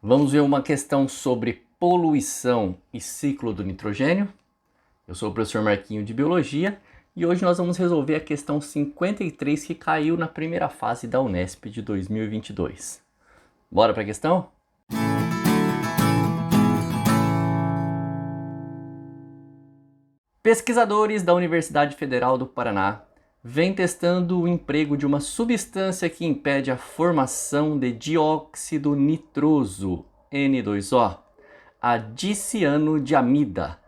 Vamos ver uma questão sobre poluição e ciclo do nitrogênio. Eu sou o professor Marquinho de Biologia e hoje nós vamos resolver a questão 53 que caiu na primeira fase da Unesp de 2022. Bora para a questão? Pesquisadores da Universidade Federal do Paraná vêm testando o emprego de uma substância que impede a formação de dióxido nitroso, N2O, a dicianodiamida.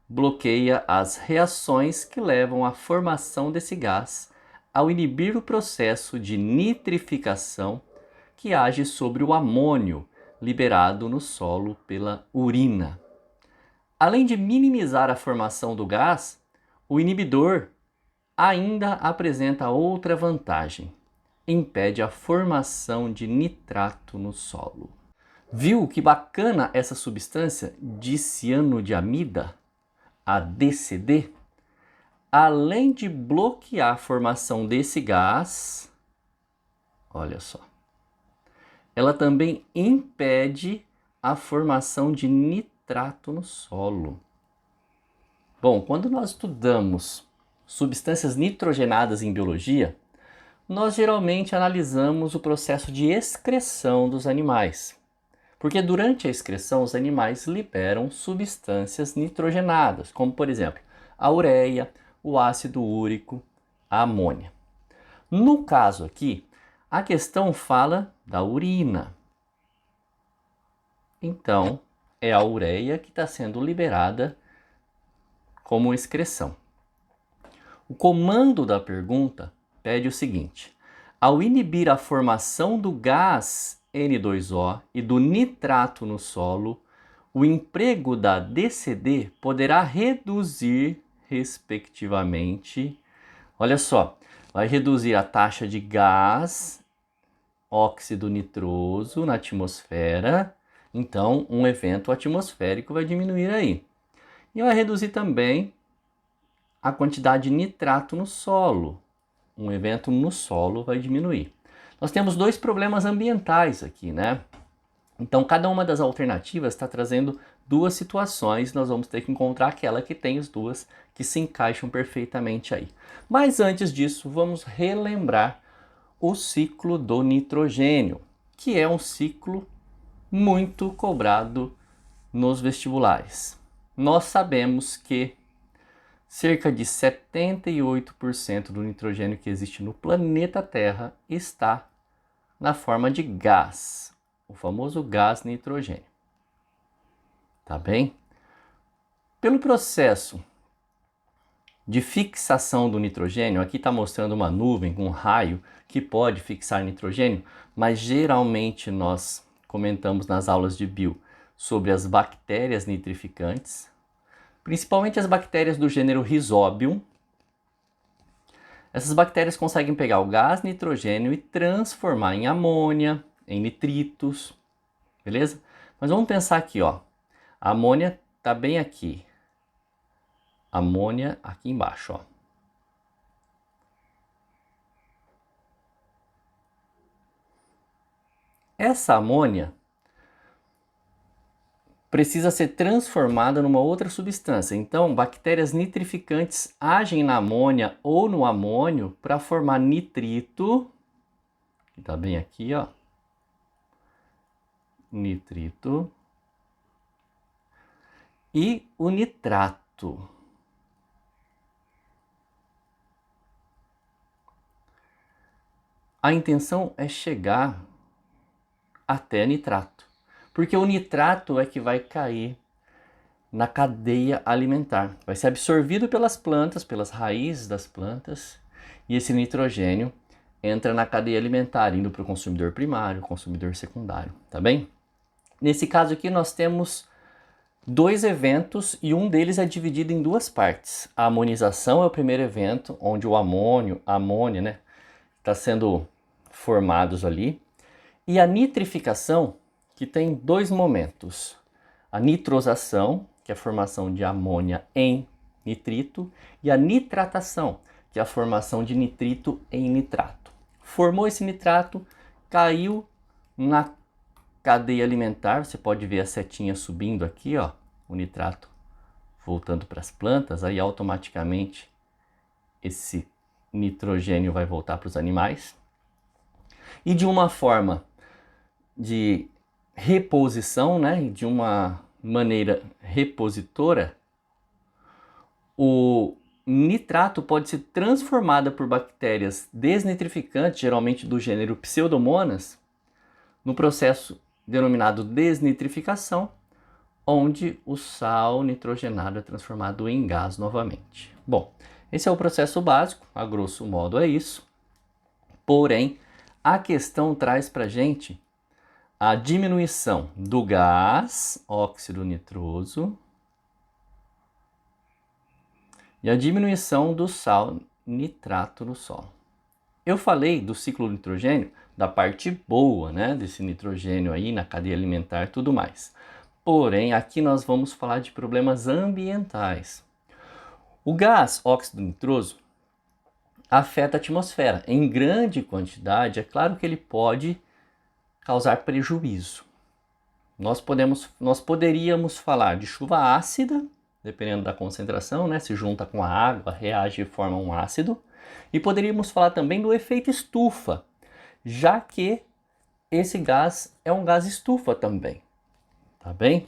Bloqueia as reações que levam à formação desse gás ao inibir o processo de nitrificação que age sobre o amônio liberado no solo pela urina. Além de minimizar a formação do gás, o inibidor ainda apresenta outra vantagem: impede a formação de nitrato no solo. Viu que bacana essa substância dicianodiamida, a DCD? Além de bloquear a formação desse gás, olha só, ela também impede a formação de nitrato no solo. Bom, quando nós estudamos substâncias nitrogenadas em biologia, nós geralmente analisamos o processo de excreção dos animais. Porque durante a excreção os animais liberam substâncias nitrogenadas, como por exemplo, a ureia, o ácido úrico, a amônia. No caso aqui, a questão fala da urina. Então, é a ureia que está sendo liberada como excreção. O comando da pergunta pede o seguinte: ao inibir a formação do gás N2O e do nitrato no solo, o emprego da DCD poderá reduzir, respectivamente, olha só, vai reduzir a taxa de gás óxido nitroso na atmosfera, então um evento atmosférico vai diminuir aí. E vai reduzir também a quantidade de nitrato no solo. Um evento no solo vai diminuir. Nós temos dois problemas ambientais aqui, né? Então, cada uma das alternativas está trazendo duas situações. Nós vamos ter que encontrar aquela que tem as duas que se encaixam perfeitamente aí. Mas antes disso, vamos relembrar o ciclo do nitrogênio, que é um ciclo muito cobrado nos vestibulares. Nós sabemos que cerca de 78% do nitrogênio que existe no planeta Terra está na forma de gás, o famoso gás nitrogênio. Tá bem? Pelo processo de fixação do nitrogênio, aqui está mostrando uma nuvem com um raio que pode fixar nitrogênio, mas geralmente nós comentamos nas aulas de bio sobre as bactérias nitrificantes, principalmente as bactérias do gênero Rhizobium. Essas bactérias conseguem pegar o gás nitrogênio e transformar em amônia, em nitritos, beleza? Mas vamos pensar aqui, ó. A amônia está bem aqui. Amônia aqui embaixo, ó. Essa amônia precisa ser transformada numa outra substância. Então, bactérias nitrificantes agem na amônia ou no amônio para formar nitrito, que está bem aqui, ó. Nitrito. E o nitrato. A intenção é chegar até nitrato, porque o nitrato é que vai cair na cadeia alimentar. Vai ser absorvido pelas plantas, pelas raízes das plantas, e esse nitrogênio entra na cadeia alimentar, indo para o consumidor primário, consumidor secundário, tá bem? Nesse caso aqui nós temos dois eventos e um deles é dividido em duas partes. A amonização é o primeiro evento, onde o amônio, a amônia, né, está sendo formados ali, e a nitrificação, que tem dois momentos: a nitrosação, que é a formação de amônia em nitrito, e a nitratação, que é a formação de nitrito em nitrato. Formou esse nitrato, caiu na cadeia alimentar, você pode ver a setinha subindo aqui, ó, o nitrato voltando para as plantas, aí automaticamente esse nitrogênio vai voltar para os animais. E de uma forma de reposição, né, de uma maneira repositora, o nitrato pode ser transformado por bactérias desnitrificantes, geralmente do gênero Pseudomonas, no processo denominado desnitrificação, onde o sal nitrogenado é transformado em gás novamente. Bom, esse é o processo básico, a grosso modo é isso. Porém, a questão traz para a gente a diminuição do gás óxido nitroso e a diminuição do sal nitrato no solo. Eu falei do ciclo do nitrogênio, da parte boa, né, desse nitrogênio aí na cadeia alimentar e tudo mais. Porém, aqui nós vamos falar de problemas ambientais. O gás óxido nitroso afeta a atmosfera. Em grande quantidade, é claro que ele pode causar prejuízo. Nós poderíamos falar de chuva ácida, dependendo da concentração, né? Se junta com a água, reage e forma um ácido. E poderíamos falar também do efeito estufa, já que esse gás é um gás estufa também, tá bem?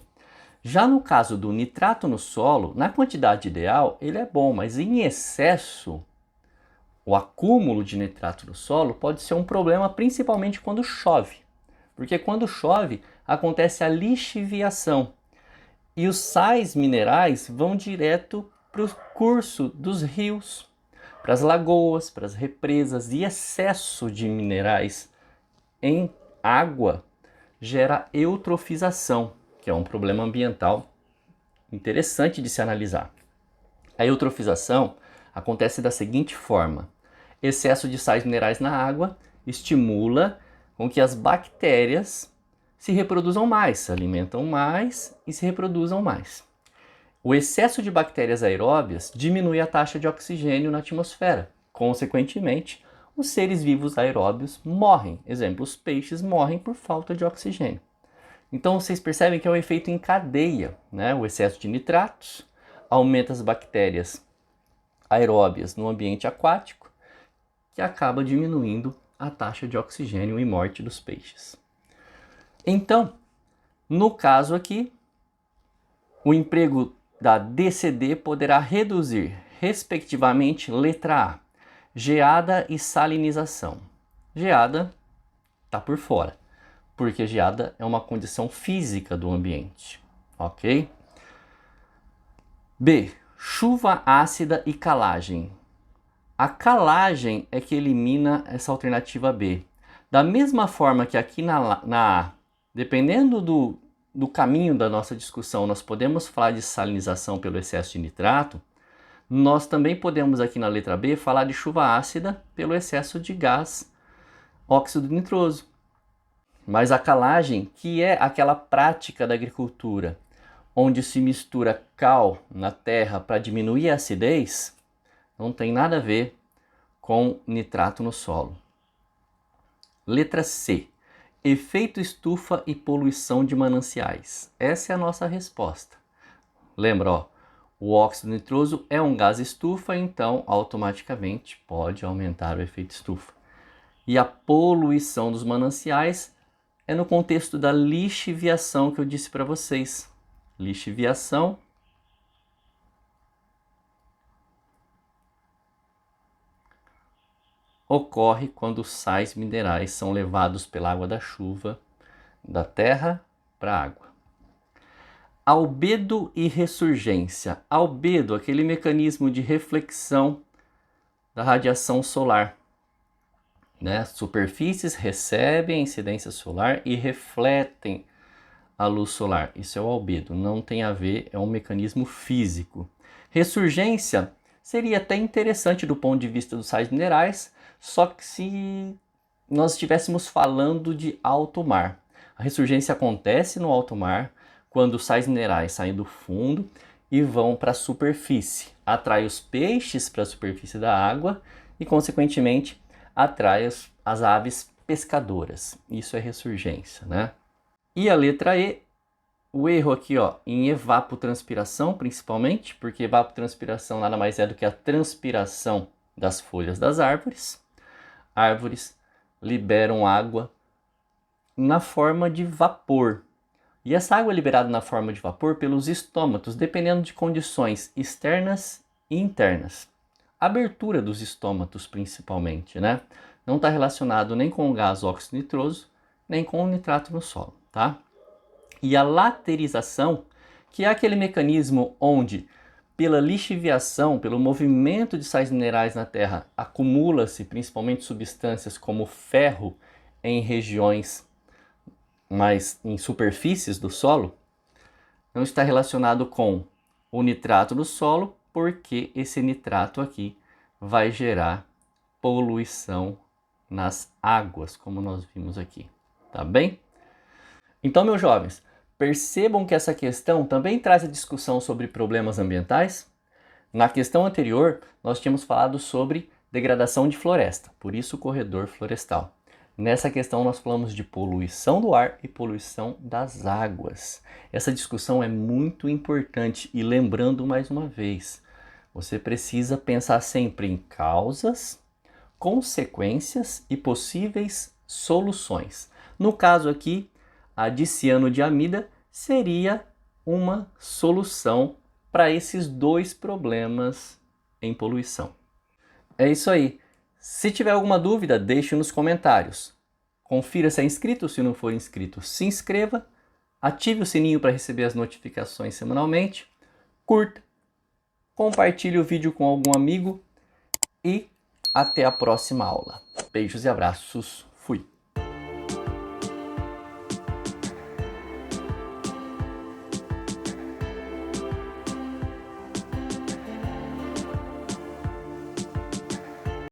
Já no caso do nitrato no solo, na quantidade ideal, ele é bom, mas em excesso, o acúmulo de nitrato no solo pode ser um problema, principalmente quando chove. Porque quando chove, acontece a lixiviação e os sais minerais vão direto para o curso dos rios, para as lagoas, para as represas, e excesso de minerais em água gera eutrofização, que é um problema ambiental interessante de se analisar. A eutrofização acontece da seguinte forma: excesso de sais minerais na água estimula com que as bactérias se reproduzam mais, se alimentam mais e se reproduzam mais. O excesso de bactérias aeróbias diminui a taxa de oxigênio na atmosfera. Consequentemente, os seres vivos aeróbios morrem. Exemplo, os peixes morrem por falta de oxigênio. Então vocês percebem que é um efeito em cadeia, né? O excesso de nitratos aumenta as bactérias aeróbias no ambiente aquático, que acaba diminuindo a taxa de oxigênio e morte dos peixes. Então, no caso aqui, o emprego da DCD poderá reduzir, respectivamente, letra A, geada e salinização. Geada está por fora, porque geada é uma condição física do ambiente, ok? B, chuva ácida e calagem. A calagem é que elimina essa alternativa B. Da mesma forma que aqui na A, dependendo do caminho da nossa discussão, nós podemos falar de salinização pelo excesso de nitrato, nós também podemos aqui na letra B falar de chuva ácida pelo excesso de gás óxido nitroso. Mas a calagem, que é aquela prática da agricultura onde se mistura cal na terra para diminuir a acidez, não tem nada a ver com nitrato no solo. Letra C. Efeito estufa e poluição de mananciais. Essa é a nossa resposta. Lembra, ó, o óxido nitroso é um gás estufa, então automaticamente pode aumentar o efeito estufa. E a poluição dos mananciais é no contexto da lixiviação que eu disse para vocês. Lixiviação ocorre quando os sais minerais são levados pela água da chuva, da terra para a água. Albedo e ressurgência. Albedo, aquele mecanismo de reflexão da radiação solar, né? Superfícies recebem a incidência solar e refletem a luz solar. Isso é o albedo, não tem a ver, é um mecanismo físico. Ressurgência seria até interessante do ponto de vista dos sais minerais, só que se nós estivéssemos falando de alto mar. A ressurgência acontece no alto mar quando os sais minerais saem do fundo e vão para a superfície. Atrai os peixes para a superfície da água e, consequentemente, atrai as aves pescadoras. Isso é ressurgência, né? E a letra E, o erro aqui, ó, em evapotranspiração, principalmente, porque evapotranspiração nada mais é do que a transpiração das folhas das árvores. Árvores liberam água na forma de vapor. E essa água é liberada na forma de vapor pelos estômatos, dependendo de condições externas e internas. A abertura dos estômatos, principalmente, né? Não está relacionado nem com o gás óxido nitroso, nem com o nitrato no solo, tá? E a laterização, que é aquele mecanismo onde, pela lixiviação, pelo movimento de sais minerais na Terra, acumula-se principalmente substâncias como ferro em regiões mais em superfícies do solo, não está relacionado com o nitrato do solo, porque esse nitrato aqui vai gerar poluição nas águas, como nós vimos aqui, tá bem? Então, meus jovens, percebam que essa questão também traz a discussão sobre problemas ambientais. Na questão anterior, nós tínhamos falado sobre degradação de floresta, por isso o corredor florestal. Nessa questão, nós falamos de poluição do ar e poluição das águas. Essa discussão é muito importante e lembrando mais uma vez, você precisa pensar sempre em causas, consequências e possíveis soluções. No caso aqui, a dicianodiamida seria uma solução para esses dois problemas em poluição. É isso aí. Se tiver alguma dúvida, deixe nos comentários. Confira se é inscrito, se não for inscrito, se inscreva. Ative o sininho para receber as notificações semanalmente. Curta, compartilhe o vídeo com algum amigo e até a próxima aula. Beijos e abraços.